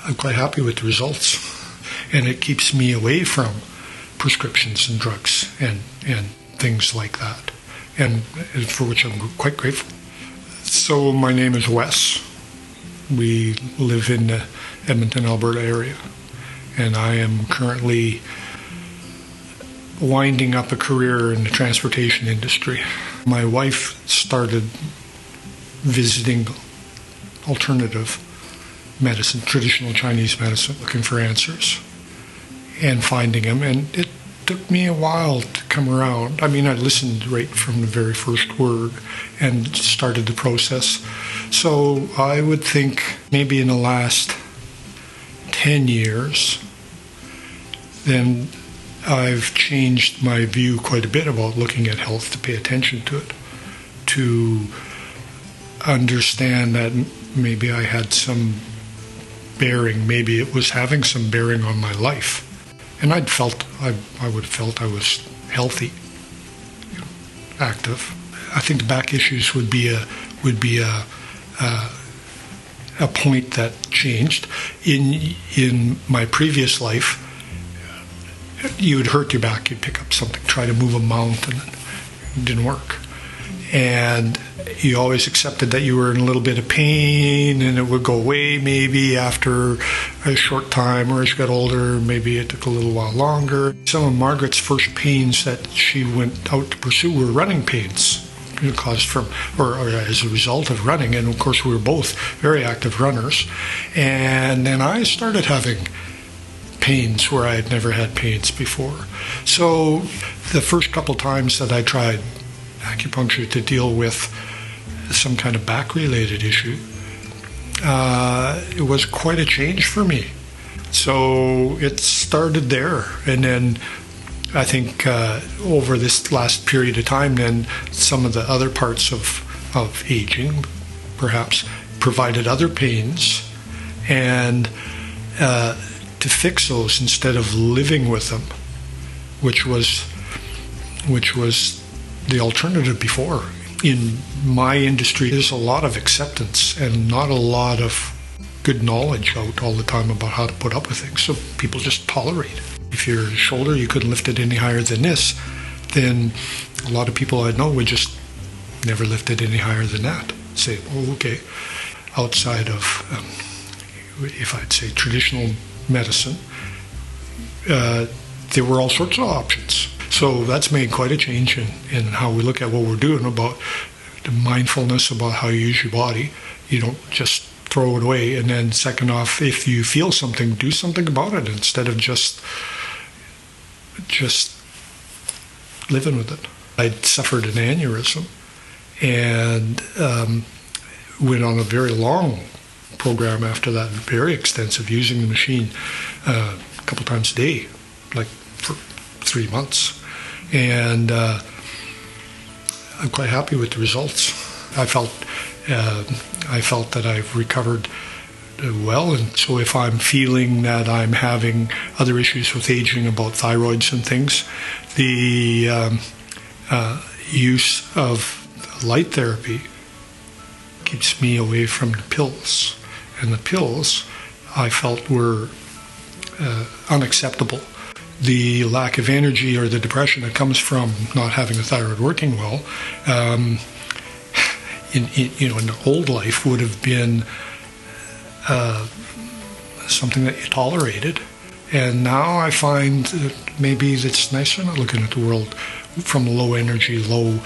I'm quite happy with the results, and it keeps me away from prescriptions and drugs and things like that, and for which I'm quite grateful. So my name is Wes. We live in the Edmonton, Alberta area, and I am currently winding up a career in the transportation industry. My wife started visiting alternative medicine, traditional Chinese medicine, looking for answers and finding them, and it took me a while to come around. I mean, I listened right from the very first word and started the process. So I would think maybe in the last 10 years, then I've changed my view quite a bit about looking at health, to pay attention to it, to understand that maybe I had some bearing, maybe it was having some bearing on my life. And I would have felt I was healthy, active. I think the back issues would be a point that changed. In my previous life, you would hurt your back, you'd pick up something, try to move a mountain, and it didn't work. And you always accepted that you were in a little bit of pain and it would go away maybe after a short time, or as you got older, maybe it took a little while longer. Some of Margaret's first pains that she went out to pursue were running pains, caused from, or as a result of running. And of course, we were both very active runners. And then I started having pains where I had never had pains before. So the first couple times that I tried acupuncture to deal with some kind of back-related issue, it was quite a change for me. So it started there, and then I think over this last period of time, then some of the other parts of aging perhaps provided other pains, and to fix those instead of living with them, which was the alternative before. In my industry, there's a lot of acceptance and not a lot of good knowledge out all the time about how to put up with things. So people just tolerate it. If your shoulder, you couldn't lift it any higher than this, then a lot of people I know would just never lift it any higher than that. Say, oh, okay. Outside of, if I'd say traditional medicine, there were all sorts of options. So that's made quite a change in how we look at what we're doing, about the mindfulness about how you use your body. You don't just throw it away. And then second off, if you feel something, do something about it instead of just living with it. I'd suffered an aneurysm and went on a very long program after that, very extensive, using the machine a couple times a day, like for 3 months. And I'm quite happy with the results. I felt that I've recovered well, and so if I'm feeling that I'm having other issues with aging, about thyroids and things, the use of light therapy keeps me away from the pills. And the pills I felt were unacceptable. The lack of energy or the depression that comes from not having the thyroid working well, in the old life would have been something that you tolerated. And now I find that maybe it's nicer not looking at the world from a low energy, low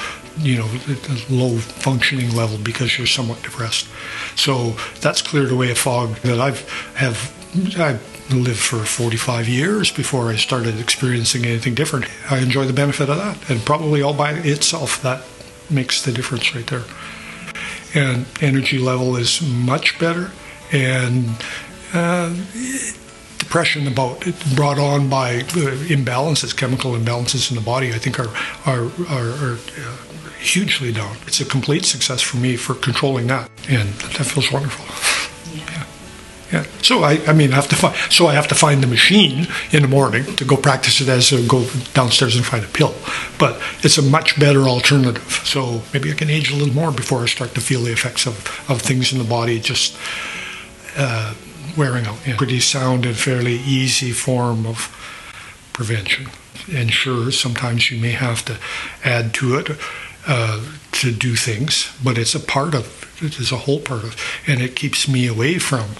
functioning level, because you're somewhat depressed. So that's cleared away a fog that I lived for 45 years before I started experiencing anything different. I enjoy the benefit of that, and probably all by itself that makes the difference right there. And energy level is much better, and depression brought on by imbalances, chemical imbalances in the body, I think are hugely down. It's a complete success for me for controlling that, and that feels wonderful. Yeah. So I have to find the machine in the morning to go practice it as go downstairs and find a pill. But it's a much better alternative. So maybe I can age a little more before I start to feel the effects of things in the body just wearing out. Yeah. Pretty sound and fairly easy form of prevention. And sure, sometimes you may have to add to it to do things, but it's a whole part of, and it keeps me away from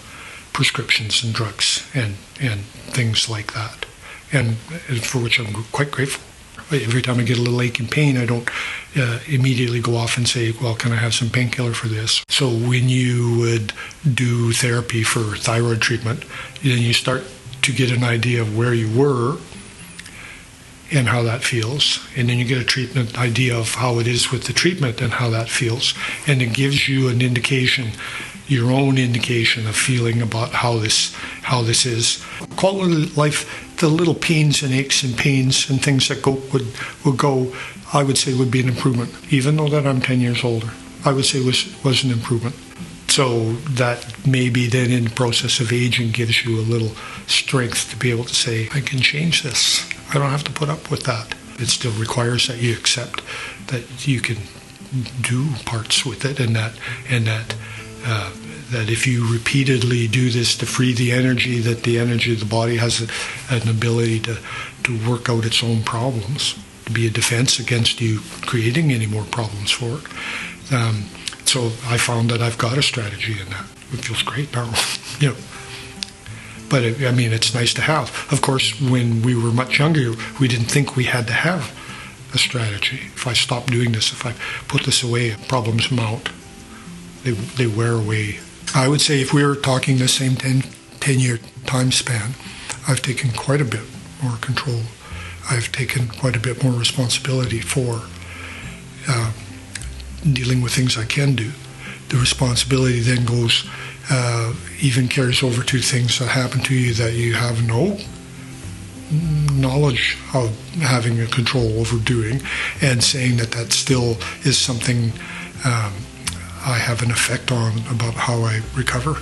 prescriptions and drugs and things like that, and for which I'm quite grateful. Every time I get a little ache and pain, I don't immediately go off and say, well, can I have some painkiller for this? So when you would do therapy for thyroid treatment, then you start to get an idea of where you were and how that feels. And then you get a treatment idea of how it is with the treatment and how that feels. And it gives you an indication, your own indication of feeling about how this is. Quality of life, the little pains and aches and pains and things that would go, I would say would be an improvement. Even though that I'm 10 years older, I would say was an improvement. So that maybe then in the process of aging gives you a little strength to be able to say, I can change this. I don't have to put up with that. It still requires that you accept that you can do parts with it, and that if you repeatedly do this to free the energy, that the energy of the body has an ability to work out its own problems, to be a defense against you creating any more problems for it. So I found that I've got a strategy in that. It feels great now. But it's nice to have. Of course, when we were much younger, we didn't think we had to have a strategy. If I stop doing this, if I put this away, problems mount. They wear away. I would say if we were talking the same 10-year time span, I've taken quite a bit more control. I've taken quite a bit more responsibility for dealing with things I can do. The responsibility then goes, even carries over to things that happen to you that you have no knowledge of having a control over doing, and saying that still is something I have an effect on about how I recover,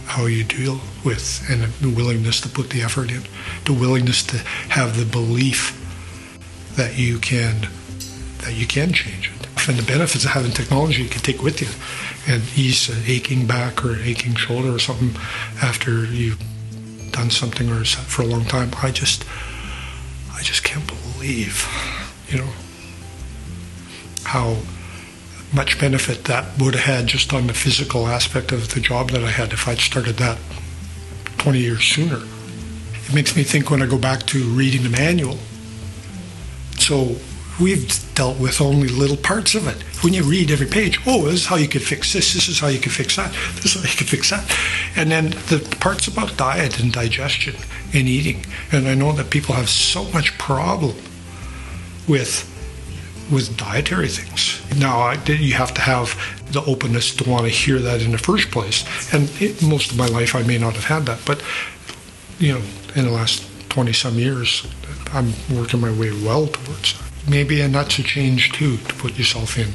how you deal with, and the willingness to put the effort in, the willingness to have the belief that you can change it. And the benefits of having technology you can take with you and ease an aching back or an aching shoulder or something after you've done something or sat for a long time. I just can't believe, how much benefit that would have had just on the physical aspect of the job that I had if I'd started that 20 years sooner. It makes me think when I go back to reading the manual. So we've dealt with only little parts of it. When you read every page, this is how you could fix this is how you could fix that, this is how you could fix that. And then the parts about diet and digestion and eating. And I know that people have so much problem with dietary things. Now, you have to have the openness to want to hear that in the first place. And most of my life, I may not have had that. But, in the last 20-some years, I'm working my way well towards that. Maybe, and that's a change, too, to put yourself in.